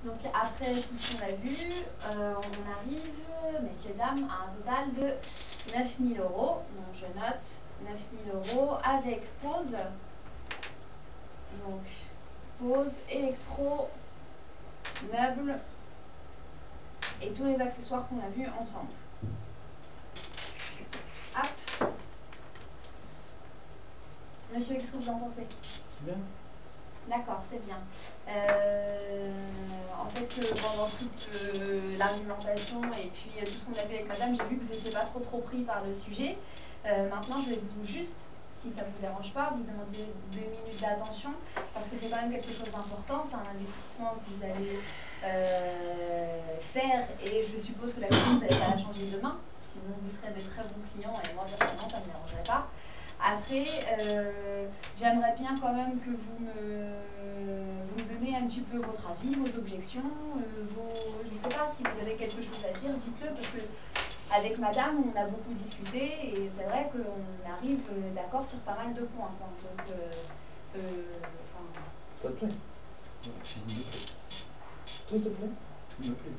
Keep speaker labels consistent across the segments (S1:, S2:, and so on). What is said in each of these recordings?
S1: Donc après tout ce qu'on a vu, on arrive, messieurs, dames, à un total de 9 000 euros. Donc je note 9 000 euros avec pause. Donc pause, électro, meubles et tous les accessoires qu'on a vus ensemble. Hop. Monsieur, qu'est-ce que vous en pensez?
S2: Bien.
S1: D'accord, c'est bien. En fait, pendant toute l'argumentation et puis tout ce qu'on a vu avec madame, j'ai vu que vous n'étiez pas trop pris par le sujet. Maintenant, je vais vous juste, si ça ne vous dérange pas, vous demander 2 minutes d'attention parce que c'est quand même quelque chose d'important. C'est un investissement que vous allez faire et je suppose que la cuisine, vous n'allez pas la changer demain. Sinon, vous serez de très bons clients et moi, personnellement, ça ne me dérangerait pas. Après, j'aimerais bien quand même que vous me donnez un petit peu votre avis, vos objections, je ne sais pas si vous avez quelque chose à dire, dites-le, parce que avec madame, on a beaucoup discuté et c'est vrai qu'on arrive d'accord sur pas mal de points. Donc,
S2: ça te plaît?
S3: La cuisine me plaît.
S2: Tout te plaît?
S3: Tout me plaît.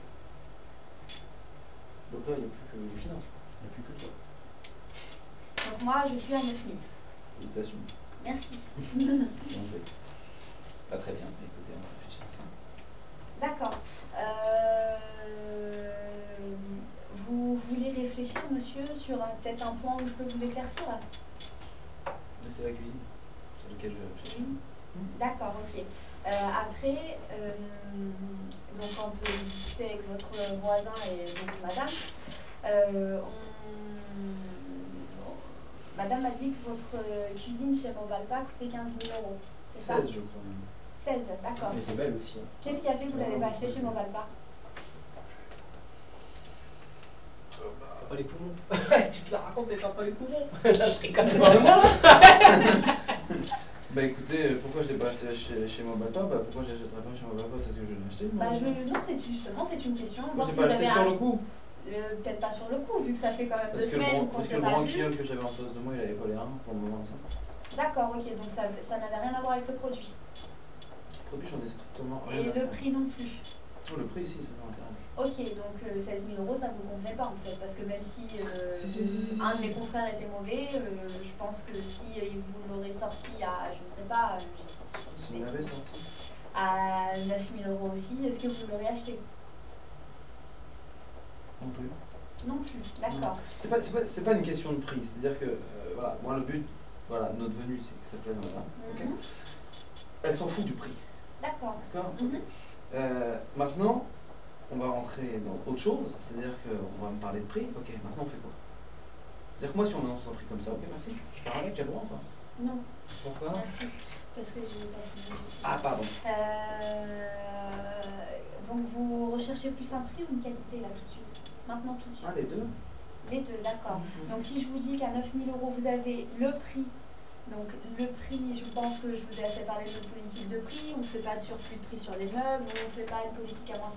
S2: Donc là, il n'y a plus que les finances.
S3: Il n'y a plus que toi.
S1: Donc moi, je suis à 9 000.
S2: Félicitations.
S1: Merci.
S2: Pas très bien, écoutez, on va réfléchir à ça.
S1: D'accord. Vous voulez réfléchir, monsieur, sur peut-être un point où je peux vous éclaircir?
S2: C'est la cuisine sur laquelle je réfléchis.
S1: Oui. D'accord, ok. Après, donc quand vous discutez avec votre voisin et donc madame, madame m'a dit que votre cuisine chez Movalpa coûtait 15 000 euros, c'est ça?
S2: 16, je crois même.
S1: 16, d'accord.
S3: Mais c'est belle aussi. Hein.
S1: Qu'est-ce qui a fait que vous ne l'avez pas acheté chez Movalpa?
S3: T'as pas les poumons.
S2: Tu te la racontes et t'as pas les poumons.
S3: Là, je rigole de moi.
S2: Bah écoutez, pourquoi je l'ai pas acheté chez Movalpa? Bah pourquoi je l'achèterais pas chez Movalpa? Peut-être que je l'ai acheté.
S1: Non, c'est justement, c'est une question.
S2: Moi, j'ai pas acheté sur le coup.
S1: Peut-être pas sur le coup, vu que ça fait quand même 2
S2: Parce
S1: semaines qu'on
S2: que
S1: s'est
S2: le
S1: pas
S2: grand
S1: vu.
S2: guignol que j'avais en face de moi, il avait pas les reins pour le moment ça.
S1: D'accord, ok, donc ça n'avait rien à voir avec le produit.
S2: Le produit, j'en ai strictement rien
S1: Et
S2: à faire.
S1: le prix non plus.
S2: Oh, le prix, si, ça m'intéresse.
S1: Ok, donc 16 000 euros, ça vous convenait pas en fait, parce que même si
S2: Si.
S1: un de mes confrères était mauvais, je pense que si vous l'aurez sorti à, je ne sais pas,
S2: Si vous l'avez sorti.
S1: à 9 000 euros aussi, est-ce que vous l'aurez acheté?
S2: Non plus.
S1: Non plus, d'accord.
S2: C'est pas une question de prix, c'est-à-dire que, voilà, moi le but, voilà, notre venue, c'est que ça plaise à madame. Okay. Elle s'en fout du prix.
S1: D'accord.
S2: D'accord. Maintenant, on va rentrer dans autre chose, c'est-à-dire qu'on va me parler de prix. Ok, maintenant on fait quoi? C'est-à-dire que moi, si on m'annonce un prix comme ça, ok, merci, je pars avec, j'ai le droit ou pas?
S1: Non.
S2: Pourquoi?
S1: Merci, parce que je n'ai pas fini.
S2: Ah, pardon.
S1: Donc vous recherchez plus un prix ou une qualité là tout de suite? Maintenant tout de suite?
S2: Ah, les deux?
S1: Les deux, d'accord. Donc si je vous dis qu'à 9 000 euros, vous avez le prix. Donc le prix, je pense que je vous ai assez parlé de notre politique de prix, on ne fait pas de surplus de prix sur les meubles, on ne fait pas une politique à moins 50%,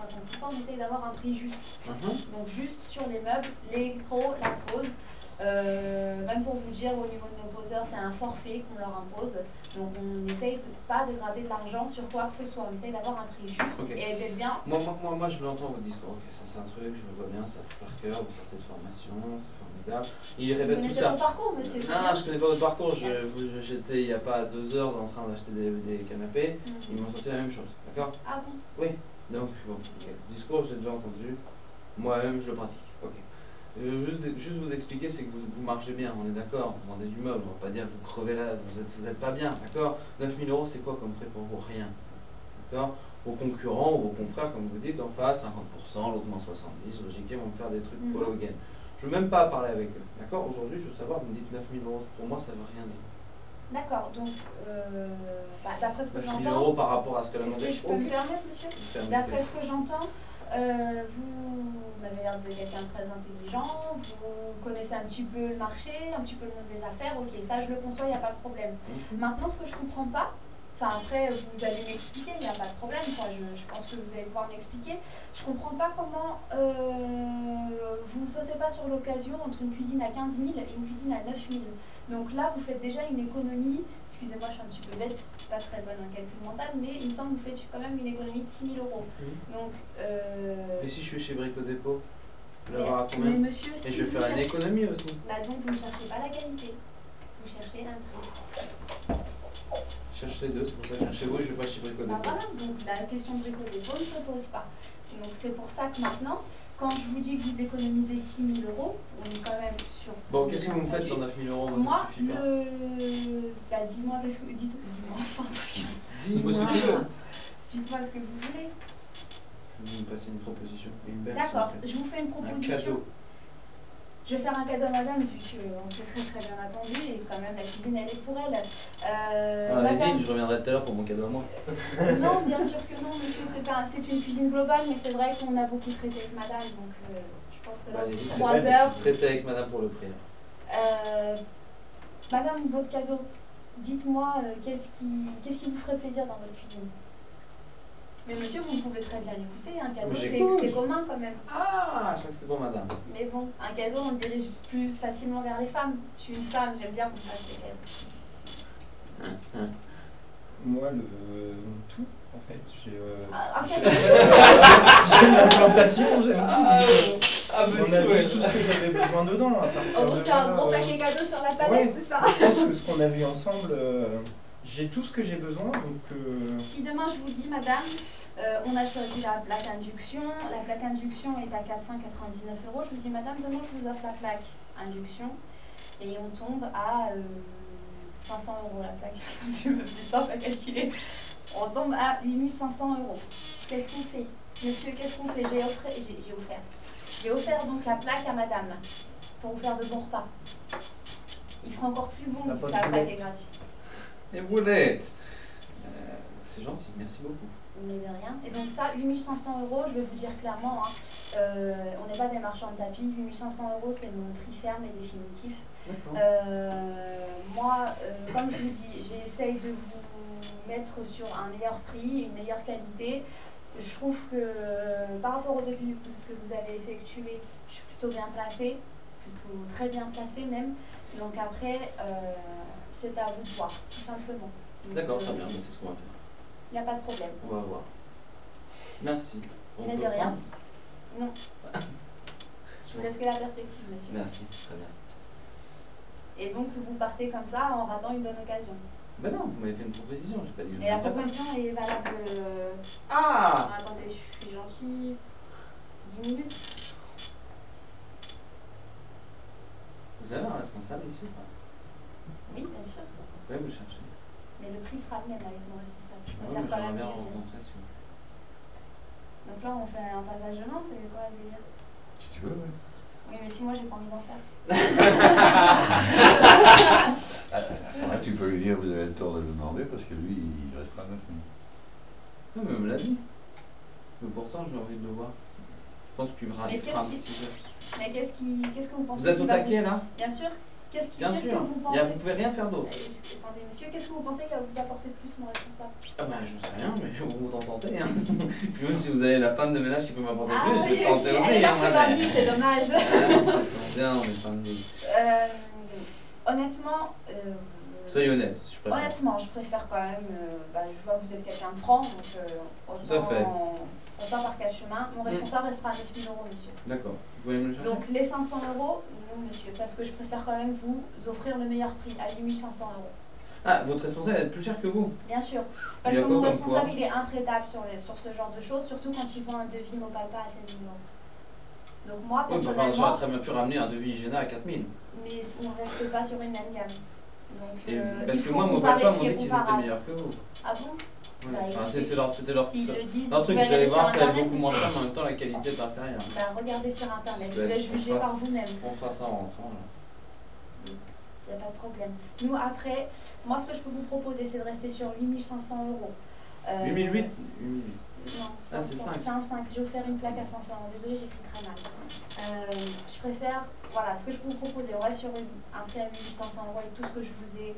S1: on essaye d'avoir un prix juste. Donc juste sur les meubles, l'électro, la pose. Même pour vous dire, au niveau de nos poseurs, c'est un forfait qu'on leur impose. Donc on n'essaye pas de gratter de l'argent sur quoi que ce soit, on essaye d'avoir un prix juste et d'être bien.
S2: Moi je l'entends votre discours, ok, ça c'est un truc, je le vois bien, ça fait par cœur, vous sortez de formation, c'est formidable. Il répète tout ça.
S1: Vous connaissez mon parcours, monsieur?
S2: Non, je connais pas votre parcours, j'étais il n'y a pas 2 heures en train d'acheter des canapés, ils m'ont sorti la même chose, d'accord?
S1: Ah bon?
S2: Oui, donc bon, okay. Le discours je l'ai déjà entendu, moi-même je le pratique, ok. Juste vous expliquer, c'est que vous marchez bien, on est d'accord, vous vendez du meuble, on va pas dire que vous crevez là, vous êtes pas bien, d'accord? 9 000 euros, c'est quoi comme prix pour vous? Rien, d'accord? Vos concurrents ou vos confrères, comme vous dites, en face, 50%, l'autre moins 70%, logiquement, vont faire des trucs homogènes. Je veux même pas parler avec eux, d'accord? Aujourd'hui, je veux savoir, vous me dites 9 000 euros, pour moi, ça veut rien dire.
S1: D'accord, donc, d'après ce que j'entends...
S2: 9 000 euros par rapport à ce que la demandé.
S1: Est-ce que je peux me permettre, monsieur? D'après ce que j'entends, vous avez l'air de quelqu'un de très intelligent, vous connaissez un petit peu le marché, un petit peu le monde des affaires, ok, ça je le conçois, il n'y a pas de problème. Maintenant, ce que je ne comprends pas, Enfin, après, vous allez m'expliquer, il n'y a pas de problème, quoi. Je pense que vous allez pouvoir m'expliquer. Je comprends pas comment vous ne sautez pas sur l'occasion entre une cuisine à 15 000 et une cuisine à 9 000. Donc là, vous faites déjà une économie, excusez-moi, je suis un petit peu bête, pas très bonne en calcul mental, mais il me semble que vous faites quand même une économie de 6 000 euros. Donc,
S2: Et si je suis chez Brico Dépôt, je vais
S1: mais,
S2: l'avoir à combien?
S1: mais monsieur,
S2: Et
S1: si
S2: je vais
S1: vous
S2: faire une
S1: cherchez...
S2: économie aussi.
S1: Bah donc, vous ne cherchez pas la qualité, vous cherchez un prix.
S2: Je cherche les deux, c'est pour ça que je viens chez vous et je vais pas chez Brico
S1: Bah
S2: Dépôt.
S1: voilà, donc la question de Brico Dépôt ne se pose pas. Donc c'est pour ça que maintenant, quand je vous dis que vous économisez 6 000 euros, on est quand même sur...
S2: Bon, qu'est-ce que vous me faites sur 9 000 euros?
S1: Moi,
S2: ça suffit pas.
S1: bah dis-moi qu'est-ce que... Dis-moi, pardon, excusez-moi.
S2: Dis-moi ce que tu veux.
S1: Dites-moi ce que vous voulez.
S2: Je vais vous passer une proposition. Une belle,
S1: D'accord,
S2: s'il vous plaît.
S1: je vous fais une
S2: Un
S1: proposition.
S2: cadeau.
S1: Je vais faire un cadeau à madame, vu qu'on s'est très bien attendu, et quand même la cuisine elle est pour elle.
S2: Allez-y, je reviendrai tout à l'heure pour mon cadeau à moi.
S1: Non, bien sûr que non, monsieur, c'est une cuisine globale, mais c'est vrai qu'on a beaucoup traité avec madame, donc je pense que là,
S2: Allez-y,
S1: 3 heures.
S2: traitez avec madame pour le prix.
S1: Madame, votre cadeau, dites-moi qu'est-ce qui vous ferait plaisir dans votre cuisine? Mais monsieur, vous pouvez très bien écouter, un cadeau c'est commun quand même.
S2: Ah, je crois que c'était pour madame.
S1: Mais bon, un cadeau on le dirige plus facilement vers les femmes. Je suis une femme, j'aime bien qu'on fasse des cadeaux.
S4: Moi, tout, en fait. J'ai
S1: Un cadeau.
S4: j'ai une implantation, j'aime tout.
S2: Ah,
S4: On a vu tout ce que j'avais besoin dedans. À partir
S1: Oh,
S4: de
S1: tu as un
S4: là,
S1: gros paquet cadeau sur la palette,
S4: ouais,
S1: c'est ça?
S4: je pense que ce qu'on a vu ensemble, j'ai tout ce que j'ai besoin. Donc,
S1: Si demain je vous dis, madame, on a choisi la plaque induction, la plaque induction est à 499 euros, je vous dis, madame, demain je vous offre la plaque induction et on tombe à 500 euros la plaque, je me fais ça, pas calculer, on tombe à 8500 euros. Qu'est-ce qu'on fait? Monsieur, qu'est-ce qu'on fait? J'ai offert donc la plaque à madame pour vous faire de bons repas. Il sera encore plus bon vu que la plaque est gratuite.
S2: Les boulettes. C'est gentil, merci beaucoup.
S1: Mais de rien. Et donc ça, 8500 euros, je vais vous dire clairement, hein, on n'est pas des marchands de tapis, 8500 euros c'est mon prix ferme et définitif. Moi, comme je vous dis, j'essaye de vous mettre sur un meilleur prix, une meilleure qualité. Je trouve que par rapport au devis que vous avez effectué, je suis plutôt bien placée, plutôt très bien placée même. Donc après, c'est à vous de voir, tout simplement.
S2: D'accord, très bien, c'est ce qu'on va faire.
S1: Il n'y a pas de problème.
S2: On va voir. Merci.
S1: Mais de rien. Non. Je vous laisse que la perspective, monsieur.
S2: Merci, très bien.
S1: Et donc, vous partez comme ça en ratant une bonne occasion.
S2: Ben non, vous m'avez fait une proposition, j'ai pas dit.
S1: Et la proposition est valable.
S2: Ah
S1: Attendez, je suis gentille. 10 minutes.
S2: Vous avez un responsable ici ou pas?
S1: Oui, bien sûr.
S2: Oui, vous cherchez.
S1: Mais le prix sera le même avec mon responsable. Je
S2: Ah
S1: préfère
S2: oui,
S1: quand
S2: j'aimerais
S1: même
S2: bien
S1: vous le dire.
S2: rencontrer si vous voulez.
S1: Donc là, on fait un passage de main, c'est quoi le délire?
S5: Si tu veux, oui.
S1: Oui, mais si moi j'ai pas envie d'en faire.
S5: À ce moment-là, tu peux lui dire, vous avez le tort de le demander, parce que lui, il restera 9 minutes.
S2: Non, mais on me l'a dit. Mais pourtant, j'ai envie de le voir. Je pense qu'il fera un
S1: Mais
S2: petit jeu.
S1: Mais qu'est-ce que vous pensez?
S2: Vous êtes
S1: qu'il
S2: au
S1: va
S2: taquet là?
S1: Bien sûr. Qu'est-ce
S2: Bien
S1: que
S2: sûr.
S1: vous pensez?
S2: Vous pouvez rien faire d'autre.
S1: Attendez, monsieur, qu'est-ce que vous pensez qu'il va vous apporter de plus, mon responsable?
S2: Ah bah je sais rien, mais vous en tentez. Hein. Puis même si vous avez la femme de ménage qui peut m'apporter
S1: Ah
S2: plus,
S1: oui,
S2: je vais tenter
S1: elle
S2: aussi.
S1: est là
S2: Hein,
S1: pour
S2: madame.
S1: lundi, c'est dommage.
S2: Bien, mais fin de vie.
S1: Honnêtement,
S2: Soyez honnête, je préfère.
S1: honnêtement, je préfère quand même. Je vois que vous êtes quelqu'un de franc, donc
S2: Tout à fait.
S1: autant par quatre chemins. Mon responsable restera à 9 000 euros, monsieur.
S2: D'accord. Vous pouvez me le chercher?
S1: Donc les 500 euros, non, monsieur, parce que je préfère quand même vous offrir le meilleur prix à 8 500 euros.
S2: Ah, votre responsable est plus cher que vous?
S1: Bien sûr, parce
S2: Il y a
S1: que
S2: quoi
S1: mon
S2: comme
S1: responsable
S2: poids?
S1: il est intraitable sur ce genre de choses, surtout quand il voit un devis Mopalpa à 16 000 euros. Donc moi,
S2: Oui, enfin,
S1: personnellement,
S2: j'aurais très bien pu ramener un devis Hygiéna à 4000.
S1: mais on ne reste pas sur une même gamme. Donc,
S2: Et parce
S1: il
S2: que
S1: faut
S2: moi, mon
S1: comparer
S2: papa
S1: ce
S2: m'ont
S1: qui est
S2: dit qu'ils étaient
S1: comparable.
S2: meilleurs que vous.
S1: Ah bon?
S2: Ouais.
S1: Bah,
S2: Enfin,
S1: écoutez,
S2: c'était leur
S1: s'ils le disent,
S2: leur
S1: vous
S2: truc,
S1: pouvez
S2: vous allez
S1: aller
S2: voir,
S1: sur
S2: ça va être
S1: Internet,
S2: beaucoup moins
S1: monsieur.
S2: cher, mais en même temps, la qualité est inférieure.
S1: Bah, regardez sur internet, je
S2: Ouais,
S1: vous laisse
S2: on
S1: juger
S2: fera
S1: par
S2: ça.
S1: vous-même.
S2: On fera ça en rentrant. Là.
S1: Il n'y a pas de problème. Nous, après, moi, ce que je peux vous proposer, c'est de rester sur 8 500 euros.
S2: 8008
S1: Non,
S2: Ah, c'est 5.
S1: C'est un 5. J'ai offert une plaque à 500 euros. Désolée, j'écris très mal. Je préfère, voilà, ce que je peux vous proposer, on reste sur un prix à 8 500 euros avec tout ce que je vous ai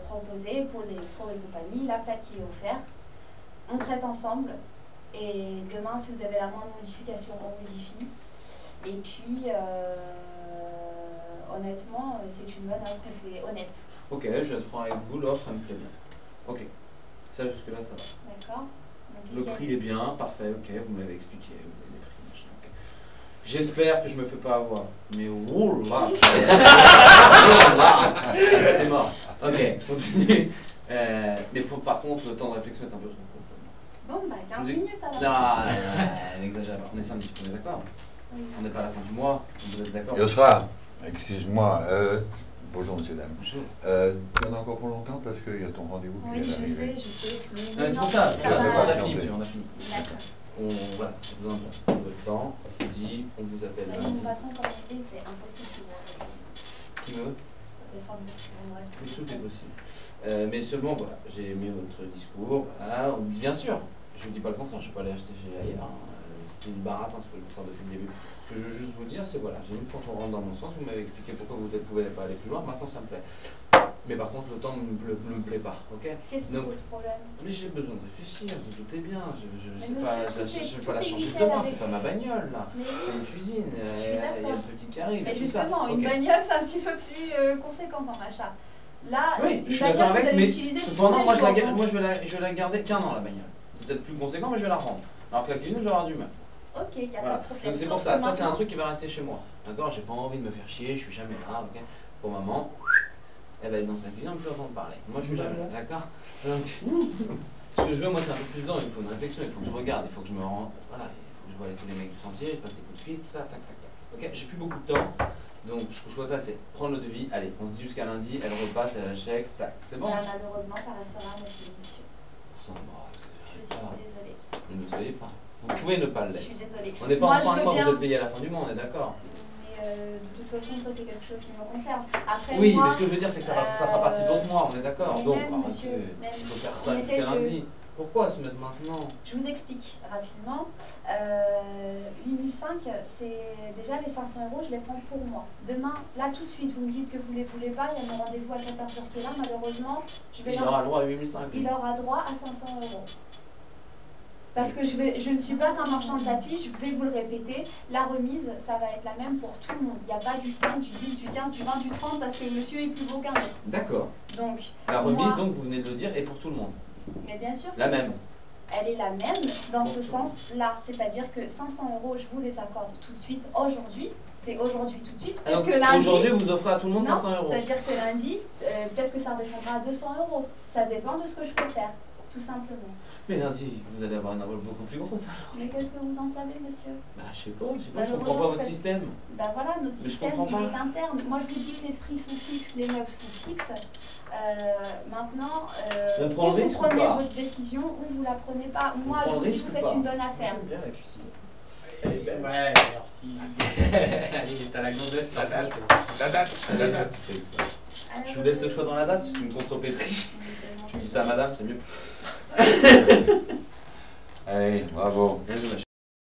S1: proposer, pose électro et compagnie, la plaque qui est offerte. On traite ensemble et demain, si vous avez la moindre modification, on modifie. Et puis, honnêtement, c'est une bonne offre et c'est honnête.
S2: Ok, je vais être franc avec vous, l'offre, elle me plaît bien. Ok, ça jusque-là, ça va.
S1: D'accord.
S2: Le prix est bien, parfait, ok, vous m'avez expliqué, vous avez des prix, machin, ok. J'espère que je me fais pas avoir, mais oh là, c'est mort. Ok, continue. Mais par contre, le temps de réflexion est un peu trop court.
S1: Bon, bah 15 minutes alors.
S2: Non, n'exagère pas, on est samedi, on est d'accord.
S1: Oui.
S2: On n'est pas à la fin du mois, vous êtes d'accord?
S5: Yosra, excuse-moi. Bonjour, monsieur, dame.
S2: Bonjour.
S5: Tu en as encore pour longtemps parce qu'il y a ton rendez-vous qui
S1: Oui,
S5: vient
S1: je
S5: d'arriver.
S1: sais.
S2: Non, c'est pour ça,
S1: ça va.
S2: on a fini, monsieur, on a fini.
S1: D'accord.
S2: Voilà, j'ai besoin de temps, je vous dis, on vous appelle
S1: Mais
S2: lundi.
S1: mon patron, comme il dit, c'est impossible de vous redescendre.
S2: Qui me?
S1: Redescendre, ouais.
S2: Oui, tout est possible. Mais seulement, voilà, j'ai aimé votre discours, voilà, on me dit bien sûr, je ne dis pas le contraire, je ne vais pas aller acheter chez ailleurs, hein. C'est une baratin ce que je vous sors depuis le début. Ce que je veux juste vous dire, c'est voilà, j'ai vu quand on rentre dans mon sens, vous m'avez expliqué pourquoi vous ne pouvez pas aller plus loin, maintenant ça me plaît. Mais par contre, le temps ne me plaît pas, ok?
S1: Qu'est-ce qui pose problème?
S2: Mais j'ai besoin de réfléchir, vous doutez bien, je ne
S1: Mais
S2: sais
S1: monsieur,
S2: pas,
S1: tout est-
S2: je vais
S1: tout
S2: pas la
S1: est
S2: changer
S1: nickel
S2: demain,
S1: avec-
S2: c'est pas ma bagnole là,
S1: Mais
S2: c'est une cuisine,
S1: suis
S2: il y a
S1: d'accord.
S2: le petit qui arrive.
S1: Mais
S2: et tout ça.
S1: justement, une
S2: Ok.
S1: bagnole, c'est un petit peu plus conséquent comme achat. Là,
S2: Oui,
S1: une
S2: je suis
S1: bagnole,
S2: d'accord
S1: vous
S2: avec,
S1: allez
S2: mais
S1: l'utiliser tous
S2: cependant,
S1: les
S2: moi,
S1: jours, donc.
S2: moi je vais la garder qu'un an la bagnole. C'est peut-être plus conséquent, mais je vais la rendre. Alors que la cuisine, je vais avoir du mal.
S1: Ok, il n'y a
S2: Voilà.
S1: pas de problème.
S2: Donc c'est
S1: Sauf
S2: pour ça,
S1: que
S2: ça c'est un
S1: maintenant-
S2: truc qui va rester chez moi. D'accord? J'ai pas envie de me faire chier, je suis jamais là, ok? Pour maman, elle va être dans sa cuisine, on peut entendre parler. Moi je suis jamais là, d'accord? Donc, ce que je veux, moi c'est un peu plus dedans, il me faut une réflexion, il faut que je regarde, il faut que je me rende. Voilà, il faut que je vois tous les mecs du chantier, je passe des coups de fil, tac, tac, tac, tac. Ok? J'ai plus beaucoup de temps. Donc ce que je souhaite, c'est prendre le devis, allez, on se dit jusqu'à lundi, elle repasse, elle a le chèque, tac, c'est bon?
S1: Bah, malheureusement, ça restera à 9 000, monsieur. Je suis désolée.
S2: Ne le soyez pas. Vous pouvez ne pas
S1: Je
S2: l'être.
S1: suis désolée.
S2: On n'est pas
S1: Moi,
S2: en fin
S1: je
S2: de
S1: veux
S2: mois,
S1: bien.
S2: vous êtes payé à la fin du mois, on est d'accord?
S1: Mais de toute façon, ça c'est quelque chose qui me concerne. Après,
S2: Oui,
S1: moi,
S2: mais ce que je veux dire, c'est que ça fera partie de votre mois, on est d'accord?
S1: mais
S2: Donc,
S1: même,
S2: arrêtez,
S1: monsieur, même,
S2: il faut faire
S1: on
S2: ça
S1: essaie
S2: jusqu'à
S1: de-
S2: lundi. Pourquoi se mettre maintenant?
S1: je vous explique rapidement. 8005, c'est déjà les 500 €, je les prends pour moi. Demain, là tout de suite, vous me dites que vous ne les voulez pas, il y a mon rendez-vous à 14h qui est là, malheureusement, je vais
S2: Il
S1: leur-
S2: aura le droit à 8005.
S1: il aura droit à 500 €. Parce que je ne suis pas un marchand de tapis, je vais vous le répéter, la remise, ça va être la même pour tout le monde. Il n'y a pas du 5, du 10, du 15, du 20, du 30, parce que le monsieur est plus beau qu'un autre.
S2: D'accord.
S1: Donc,
S2: La remise,
S1: moi-
S2: donc, vous venez de le dire, est pour tout le monde.
S1: mais bien sûr,
S2: La même.
S1: elle est la même dans ce sens-là. C'est-à-dire que 500 €, je vous les accorde tout de suite, aujourd'hui. C'est aujourd'hui tout de suite. Peut-être
S2: Alors,
S1: que lundi...
S2: aujourd'hui, vous offrez à tout le monde 500
S1: Non,
S2: €.
S1: c'est-à-dire que lundi, peut-être que ça redescendra à 200 €. Ça dépend de ce que je peux faire, tout simplement.
S2: Mais lundi, vous allez avoir une envol beaucoup plus grosse alors.
S1: Mais qu'est-ce que vous en savez, monsieur?
S2: Bah, je sais pas, je
S1: Bah,
S2: comprends pas
S1: heureusement
S2: votre
S1: que-
S2: système.
S1: Ben voilà, notre
S2: Mais je
S1: système,
S2: comprends
S1: il
S2: pas.
S1: est interne. Moi, je vous dis que les prix sont fixes, les meubles sont fixes. Maintenant,
S2: On prend le
S1: ou
S2: risque
S1: vous
S2: ou
S1: prenez
S2: pas
S1: votre décision ou vous la prenez pas. Moi,
S2: prend
S1: je
S2: le
S1: vous dis,
S2: risque
S1: vous
S2: ou
S1: faites
S2: pas
S1: une bonne affaire.
S3: J'aime bien la cuisine. Elle est belle. Ouais, merci. Allez, t'as la gonzesse,
S5: La
S3: ça
S5: date.
S3: c'est bon.
S5: La date, la date.
S2: Je vous laisse le choix dans la date, c'est une contrepétrie. Tu dis ça à madame, c'est mieux.
S5: Allez, bravo.
S2: Bien joué, ma chérie.